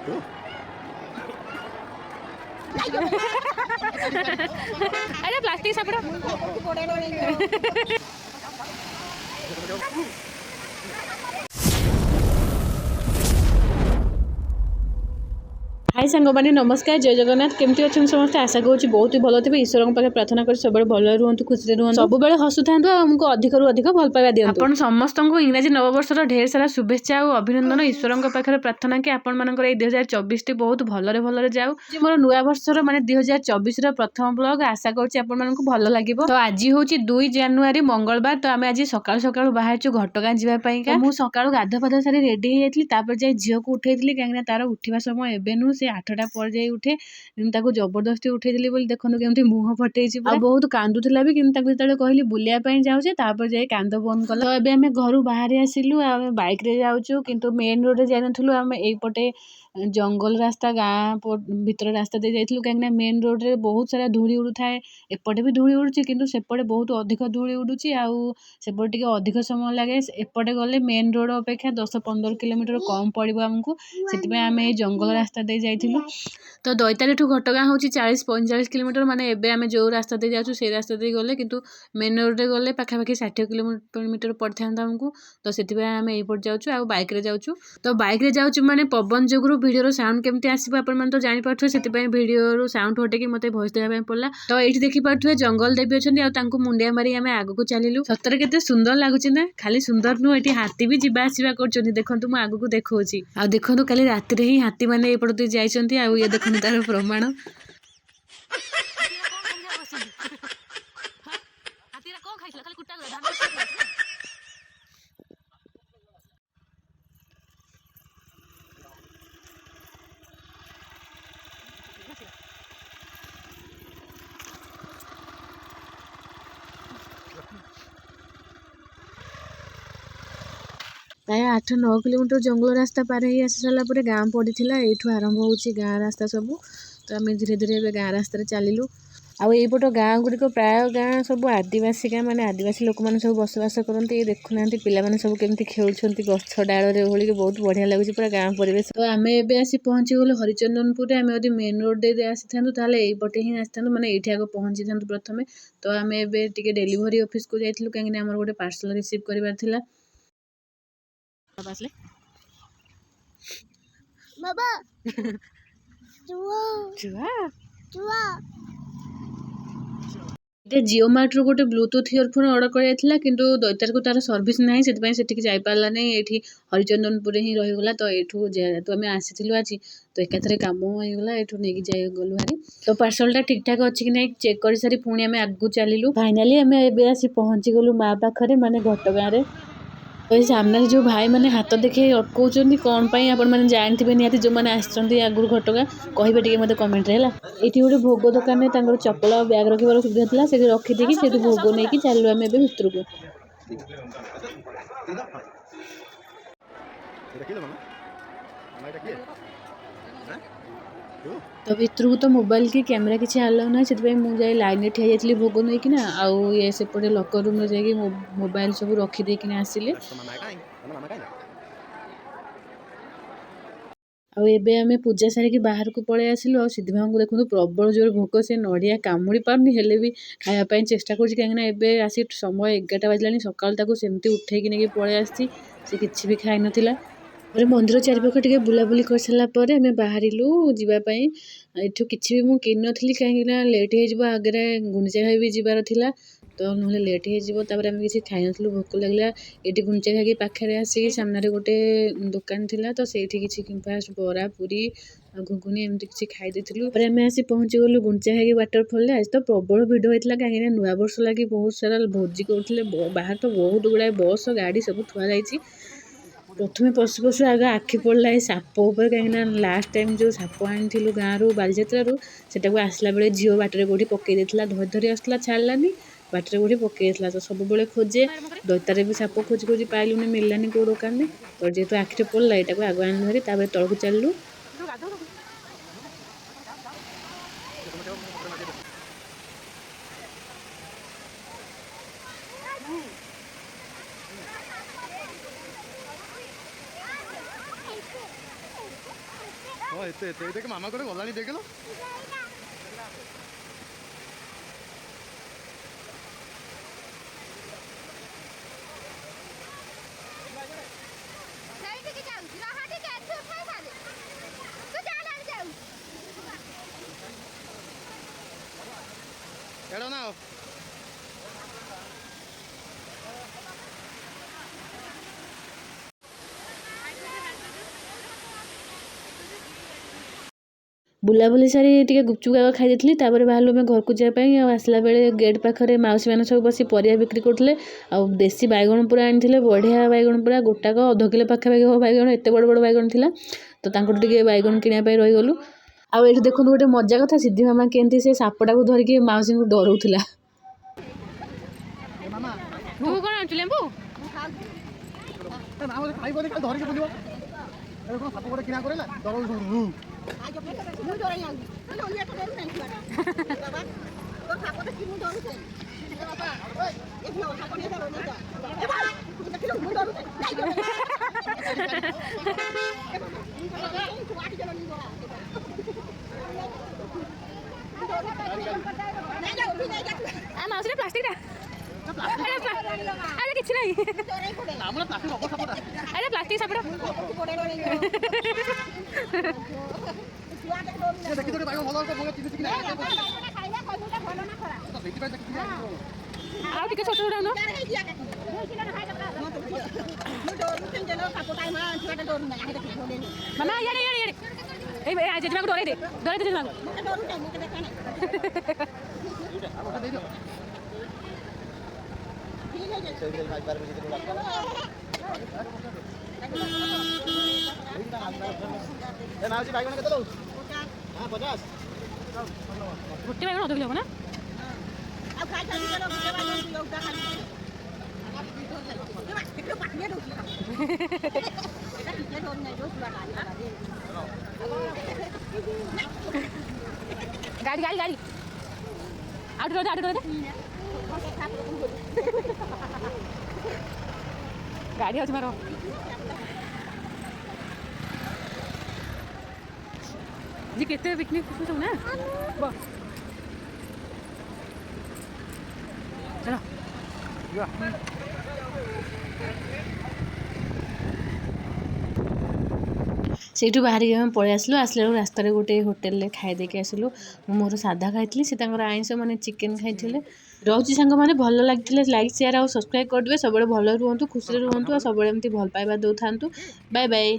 अरे प्लास्टिक सापड़ा हाय सांग मैंने नमस्कार जय जगन्नाथ केमती अच्छे समस्त आशा करूँ बहुत ही भल थे ईश्वर पाखे प्रार्थना कर सब भल रुहतु खुशी रुहतु सब हसुता आमको अधिक अधिक भल पाइबा दिखाँ आप समस्त इंग्राजी नववर्षर ढेर सारा शुभेच्छा और अभिनंदन ईश्वर पाखे प्रार्थना कि आपण मानकर 2024 बहुत भलरे भलरे जाऊ मोर नुआ वर्षर माने 2024 प्रथम ब्लॉग आशा करूँ भल लगे तो आज हूँ 2 जानुआरी मंगलवार तो आम आज सका सका बाहर घटगाँ जावाई मुझे सका गाध फाध सारी रेडी होती जाए झील को उठे कहीं तार उठा समय एवं नु से 8टा पर जाए उठे जबरदस्ती उठेली देखो केमती मुह फटे बहुत कांदुला भी जो कहली बुलायापी जाऊे जाए कांद बंद कला तो अब घर बाहर आसिलु बाइक रे जाऊँ किंतु मेन रोड जाई नथुलु आम एपटे जंगल रास्ता गाँ भीतर रास्ता दे जाइलु कहीं मेन रोड रे बहुत सारा धूली उड़ू थाए एपटे भी धूली उड़ूची किंतु सेपटे बहुत अधिक धूली उड़ूची आउपटे टिके अधिक समय लगे एपटे गले मेन रोड अपेक्षा 10-15 किलोमीटर कम पड़ो आमको से आम जंगल रास्ता दे जाइलु तो दैतारी ठू घटगाँ हूँ 40-45 किलोमीटर माने एबे आम जो रास्ता दे जाऊँ से रास्ता दे गले किंतु मेन रोड रे गले पाखापाखि 60 किलोमीटर पड़ता आमको तो से आम एपट जाऊँ आ बाइक रे जाऊँ तो बाइक रे जाऊँ माने पवन जोगुरु वीडियो साउंड केमती आसो आप तो जापारे से वीडियो साउंड हटेकी मत भॉइस देवाई पड़ा तो ये देखिपे जंगल देवी अच्छा मुंडिया मारी आम आग को चलू सतरे के सुंदर लगुच ना खाली सुंदर नुह ये हाथी भी जावा आसवा कर देखो मुझे आग को देखा आ देखो कल राति ही हाथी मैंने एपटे जाइए आ ये देखो तार प्रमाण प्राय 8-9 किलोमीटर जंगल रास्ता पार ही आसी सारापर गाँ पड़ा यू आरंभ हो गाँ रास्ता सब तो आम धीरे धीरे गाँ रास्त चलू आईपट गाँ गुड़िक प्राय गाँ सब आदिवासी गाँ माने आदिवासी लोक मैंने सब बसवास करते ये देखुना पिला सब केमती खेलुंट गछ डाल बोलिक बहुत बढ़िया लगुच पूरा गाँ परिवेश तो आम एवं आसी पहुँची गलु हरिचंदनपुर आम यदि मेन रोड दे आसी था यहीपटे ही आसी था मैंने ये पहुँची था प्रथम तो आम एवं डेलीवरी ऑफिस को जाइलु कहीं आम गोटे पार्सल रिसीव करार बाबा जिओ मार्ट रू गोटे ब्लूटूथ इयरफोन ऑर्डर कर किंतु दैतार को तार सर्विस ना से जापारा ना ये हरिचंदनपुर ही रहीगला तो यू जेहेतु आम आसी आज तो एकाथरे कम होगा ये नहीं जाए गलु भारी तो पार्सलटा ठीक ठाक अच्छी कि नहीं चेक कर सारी पुणी आम आगू चलू फाइनाली आम एबे आसी पहुँची गलु माँ पाखे माने घटगाँ तो सामने जो भाई मैंने हाथ देखे अटकाउं कौन पाई आपण मैंने जानते निहती जो मैंने आगुरी घटगाँ कहे टे मत कमेंट है ये गोटे भोग दुकान में चपल बैग रखार सुविधा था से रखीदी से भोग नहीं चलू आम भितर को तो भितर को तो मोबाइल की कैमरा किसी आलाउ ना से मुझे लाइन ठिया जाइली भोग नहीं कि आउ ये सेपटे लकर रूम में जाकि मोबाइल सब रखीदे आसिले आबे आम पूजा सारिकी बाहर को पलि आसिलु आ सिद्धि भाई को देखो प्रबल जोर भोक से नड़िया कामुड़ी पारनी हेले भी खायापी चेष्टा कर कहीं आसी समय 11टा बाजिला सकाल सेमती उठेकी नहीं पलि आसी किसी भी खाई नाला मंदिर चारिपाख टे बुलाबुली कर सारापर आम बाहरिलु जावाई एठू किसी भी मुझे किन नी कहीं लेट हो आगे गुंडीचा घाई भी जीवार था तो ना लेट होपर आम किसी खाई नु भोक लगला ये गुंडीचा घाई पाखे आसिक सामने गोटे दुकान थी तो से किसी फास्ट बरा पूरी घुगुनी एमती किसी खाई आम आसी पहुँची गलु गुंडीचा घाई वाटरफल आज तो प्रबल भिड़ होता कहीं नुआ वर्ष लगी बहुत सारा भोजी करते बाहर तो बहुत गुड़ाए बस गाड़ी सब थुआ जाइए प्रथम पशु पशु आगे आखि पड़ा ये साप उपर कहीं लास्ट टाइम जो साप आनी गाँव बालीजात्रु से आसला बेले झील बाटर कौटी पकई देता धरी धरी आसला छाड़लानी बाटर कौटी पकई देता तो सब खोजे दैतार भी साप खोजी खोजी पाइलुनि मिललानी कौ दुकान में तो जेहतु आखिरे पड़ा यहाँ आग आनी धरी तलू चलू हाँ एते एते देख मामा को गलानी देख लो एड़ा ना बुलाबुली सारी टे गुपचुप आग खाई देती बाहर आम घर को जावाई आसला बेले गेट पाखे मौसी मैंने सब बस परिया बिक्री करते देसी बैगण पूरा आनी बढ़िया बैगण पूरा गोटाक अध किलो पाखापाखि हम बैगण एत बड़ बड़ बैगण थी तो टे बैगण किनापी रहीगलु आउ ये देखो गोटे मजा कथा सिद्धि मामा केमती से सापटा को धरिकी मौसी को डराउला प्लास्टिक अरे किसी नहीं अरे प्लास्टिक सापड़ा आउ टिके छोट छोट न मामा यारे यारे यारे ए आ जेजमा को डरे दे जेजमा को गोटे बैगण 2 किलो ना गाड़ी गाड़ी गाड़ी आउट कर गाड़ी अच्छी मारो जी केते पिकनिक सब ना चलो ସେଇଠୁ ବାହାରିକି ଆମେ ପଳେଇ ଆସିଲୁ ଆସିଲା ବେଳକୁ ରାସ୍ତାରେ ଗୋଟେ ହୋଟେଲରେ ଖାଇ ଦେଇକି ଆସିଲୁ ମୁଁ ମୋର ସାଧା ଖାଇଥିଲି ସେ ତାଙ୍କର ଆଇଁଷ ମାନେ ଚିକେନ୍ ଖାଇଥିଲେ ରହୁଛି ସାଙ୍ଗମାନେ ଭଲ ଲାଗିଥିଲେ ଲାଇକ୍ ସେୟାର ଆଉ ସବସ୍କ୍ରାଇବ୍ କରିଦେବେ ସବୁବେଳେ ଭଲ ରୁହନ୍ତୁ ଖୁସିରେ ରୁହନ୍ତୁ ଆଉ ସବୁବେଳେ ଏମିତି ଭଲ ପାଇବା ଦେଉଥାନ୍ତୁ ବାଏ ବାଏ।